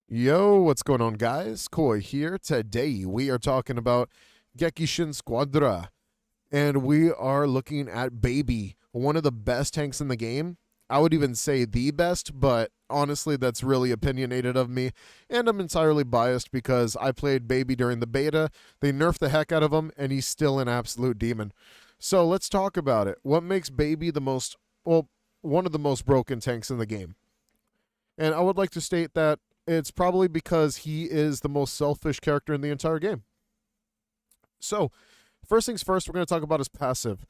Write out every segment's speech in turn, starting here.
Yo, what's going on, guys? Koi here. Today we are talking about GEKISHIN SQUADRA, and we are looking at Baby, one of the best tanks in the game. I would even say the best, but honestly, that's really opinionated of me, and I'm entirely biased because I played Baby during the beta. They nerfed the heck out of him, and he's still an absolute demon. So let's talk about it. What makes Baby one of the most broken tanks in the game? And I would like to state that it's probably because he is the most selfish character in the entire game. So, first things first, we're going to talk about his passive.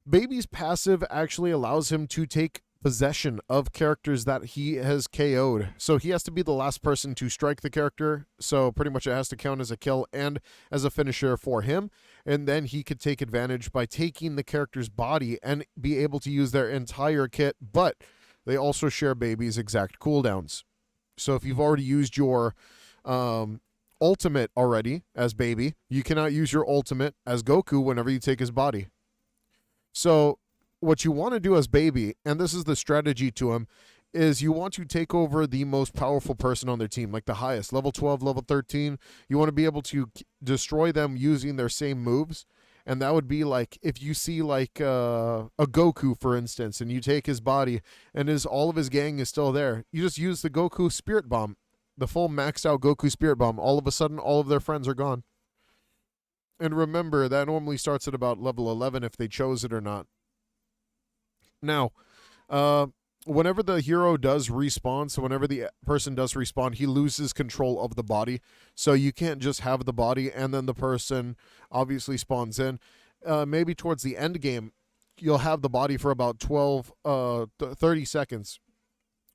Baby's passive actually allows him to take possession of characters that he has KO'd. So he has to be the last person to strike the character. So pretty much it has to count as a kill and as a finisher for him. And then he could take advantage by taking the character's body and be able to use their entire kit. But they also share Baby's exact cooldowns. So if you've already used your ultimate already as Baby, you cannot use your ultimate as Goku whenever you take his body. So what you want to do as Baby, and this is the strategy to him, is you want to take over the most powerful person on their team, like the highest, level 12, level 13. You want to be able to destroy them using their same moves. And that would be like if you see like a Goku, for instance, and you take his body and all of his gang is still there. You just use the Goku Spirit Bomb, the full maxed out Goku Spirit Bomb. All of a sudden, all of their friends are gone. And remember, that normally starts at about level 11 if they chose it or not. Now, whenever the hero does respawn, so whenever the person does respawn, he loses control of the body. So you can't just have the body and then the person obviously spawns in. Maybe towards the end game, you'll have the body for about 30 seconds.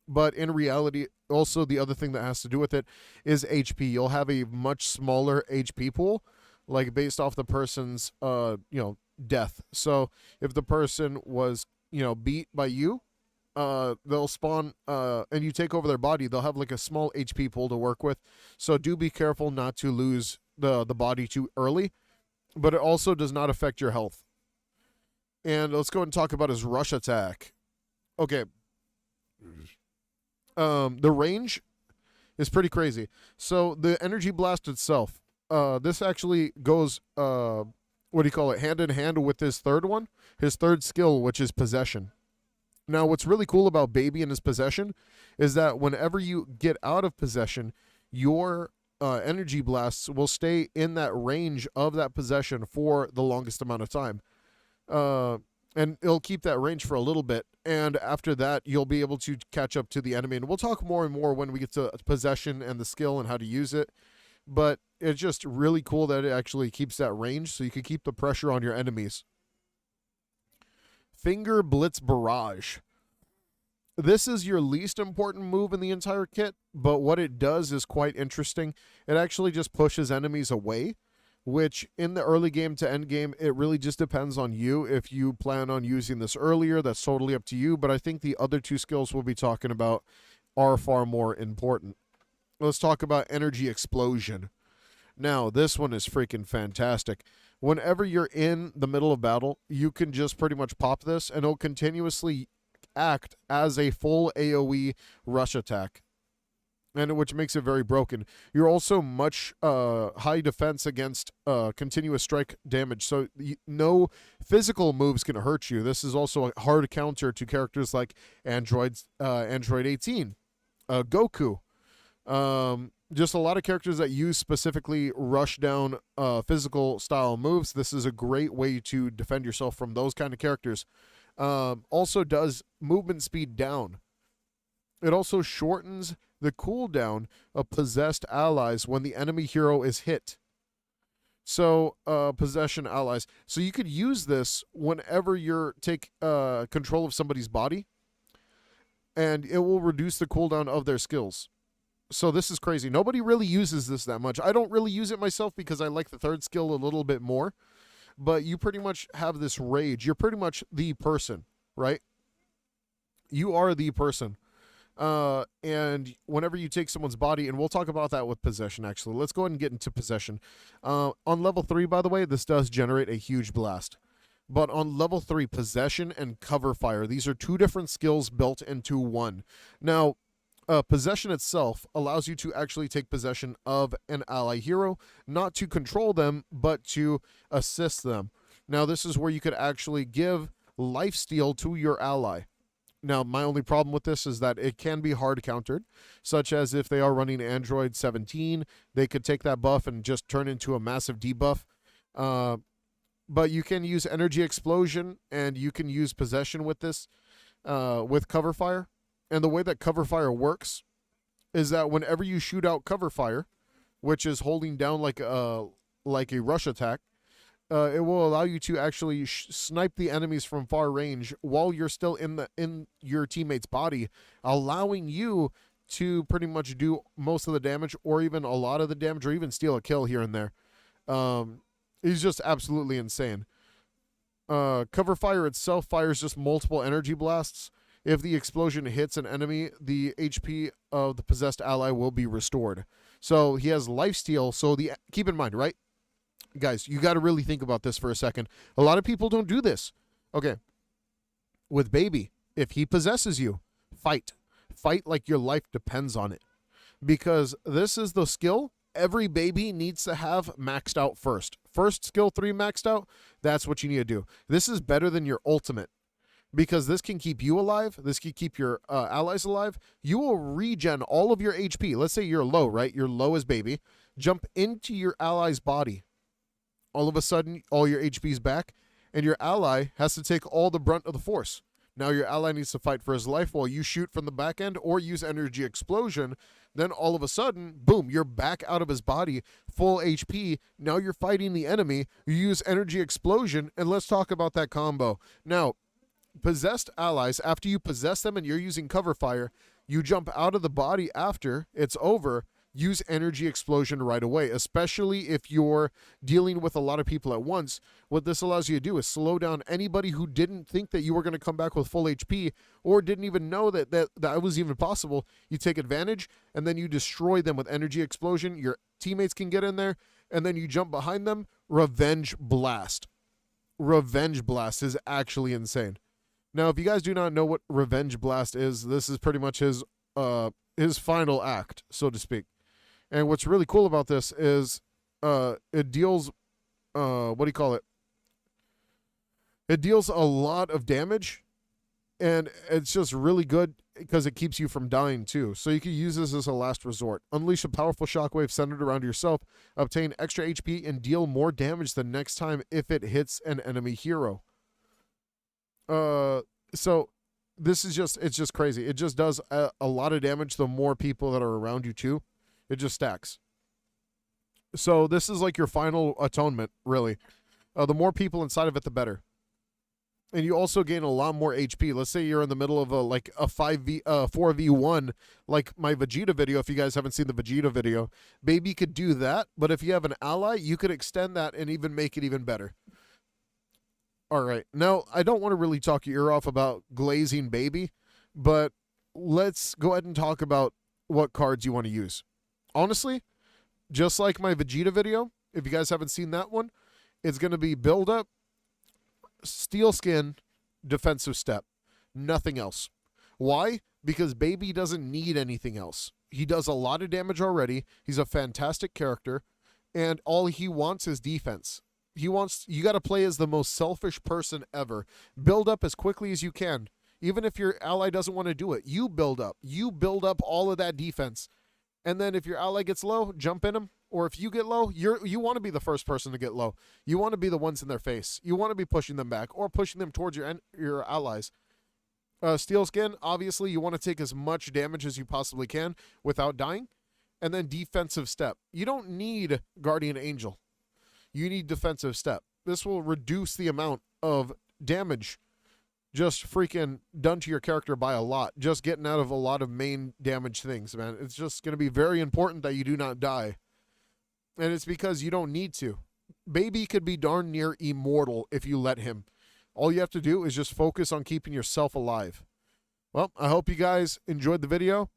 But in reality, also the other thing that has to do with it is HP. You'll have a much smaller HP pool, like based off the person's, death. So if the person was, beat by you, they'll spawn and you take over their body, they'll have like a small HP pool to work with. So do be careful not to lose the body too early, but it also does not affect your health. And let's go ahead and talk about his rush attack. Okay. The range is pretty crazy. So the energy blast itself, this actually goes hand in hand with his third one, his third skill, which is possession. Now, what's really cool about Baby and his possession is that whenever you get out of possession, your energy blasts will stay in that range of that possession for the longest amount of time. And it'll keep that range for a little bit. And after that, you'll be able to catch up to the enemy. And we'll talk more and more when we get to possession and the skill and how to use it. But it's just really cool that it actually keeps that range so you can keep the pressure on your enemies. Finger Blitz Barrage. This is your least important move in the entire kit, but what it does is quite interesting. It actually just pushes enemies away, which in the early game to end game, it really just depends on you. If you plan on using this earlier, that's totally up to you, but I think the other two skills we'll be talking about are far more important. Let's talk about Energy Explosion. Now, this one is freaking fantastic. Whenever you're in the middle of battle, you can just pretty much pop this, and it'll continuously act as a full AoE rush attack, and which makes it very broken. You're also much high defense against continuous strike damage, so no physical moves can hurt you. This is also a hard counter to characters like Android 18, Goku. Just a lot of characters that use specifically rush down physical style moves. This is a great way to defend yourself from those kind of characters. Also does movement speed down. It also shortens the cooldown of possessed allies when the enemy hero is hit. So, possession allies. So you could use this whenever you take control of somebody's body, and it will reduce the cooldown of their skills. So this is crazy. Nobody really uses this that much. I don't really use it myself because I like the third skill a little bit more. But you pretty much have this rage. You're pretty much the person, right? You are the person. And whenever you take someone's body, and we'll talk about that with possession, actually. Let's go ahead and get into possession. On level 3, by the way, this does generate a huge blast. But on level 3, possession and cover fire, these are two different skills built into one. Now, possession itself allows you to actually take possession of an ally hero, not to control them, but to assist them. Now, this is where you could actually give lifesteal to your ally. Now, my only problem with this is that it can be hard countered, such as if they are running Android 17, they could take that buff and just turn into a massive debuff. But you can use Energy Explosion, and you can use Possession with this, with Cover Fire. And the way that Cover Fire works is that whenever you shoot out Cover Fire, which is holding down like a rush attack, it will allow you to actually snipe the enemies from far range while you're still in your teammate's body, allowing you to pretty much do most of the damage, or even a lot of the damage, or even steal a kill here and there. He's just absolutely insane. Cover Fire itself fires just multiple energy blasts. If the explosion hits an enemy, the HP of the possessed ally will be restored. So he has lifesteal. So keep in mind, right? Guys, you got to really think about this for a second. A lot of people don't do this. Okay. With Baby, if he possesses you, fight. Fight like your life depends on it. Because this is the skill every Baby needs to have maxed out first. First skill 3 maxed out, that's what you need to do. This is better than your ultimate. Because this can keep you alive. This can keep your allies alive. You will regen all of your HP. Let's say you're low, right? You're low as Baby. Jump into your ally's body. All of a sudden, all your HP is back, and your ally has to take all the brunt of the force. Now your ally needs to fight for his life while you shoot from the back end or use Energy Explosion. Then all of a sudden, boom, you're back out of his body, full HP. Now you're fighting the enemy. You use Energy Explosion, and let's talk about that combo. Now, possessed allies, after you possess them and you're using Cover Fire, you jump out of the body after it's over. Use Energy Explosion right away, especially if you're dealing with a lot of people at once. What this allows you to do is slow down anybody who didn't think that you were going to come back with full HP or didn't even know that was even possible. You take advantage, and then you destroy them with Energy Explosion. Your teammates can get in there, and then you jump behind them. Revenge Blast. Revenge Blast is actually insane. Now, if you guys do not know what Revenge Blast is, this is pretty much his final act, so to speak. And what's really cool about this is it deals, what do you call it? It deals a lot of damage, and it's just really good because it keeps you from dying too. So you can use this as a last resort. Unleash a powerful shockwave centered around yourself, obtain extra HP, and deal more damage the next time if it hits an enemy hero. So this is it's just crazy. It just does a lot of damage the more people that are around you too. It just stacks. So this is like your final atonement, really. The more people inside of it, the better. And you also gain a lot more HP. Let's say you're in the middle of a 4v1, like my Vegeta video. If you guys haven't seen the Vegeta video, Baby could do that. But if you have an ally, you could extend that and even make it even better. All right. Now, I don't want to really talk your ear off about glazing Baby, but let's go ahead and talk about what cards you want to use. Honestly, just like my Vegeta video, if you guys haven't seen that one, it's going to be Build Up, Steel Skin, Defensive Step. Nothing else. Why? Because Baby doesn't need anything else. He does a lot of damage already. He's a fantastic character, and all he wants is defense. You got to play as the most selfish person ever. Build up as quickly as you can. Even if your ally doesn't want to do it, you build up. You build up all of that defense. And then if your ally gets low, jump in him. Or if you get low, you want to be the first person to get low. You want to be the ones in their face. You want to be pushing them back or pushing them towards your allies. Steel Skin, obviously, you want to take as much damage as you possibly can without dying. And then Defensive Step. You don't need Guardian Angel. You need Defensive Step. This will reduce the amount of damage just freaking done to your character by a lot. Just getting out of a lot of main damage things, man. It's just going to be very important that you do not die. And it's because you don't need to. Baby could be darn near immortal if you let him. All you have to do is just focus on keeping yourself alive. Well, I hope you guys enjoyed the video.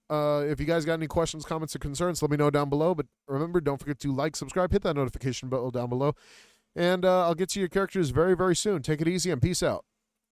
If you guys got any questions, comments, or concerns, let me know down below. But remember, don't forget to like, subscribe, hit that notification bell down below. And I'll get to your characters very, very soon. Take it easy and peace out.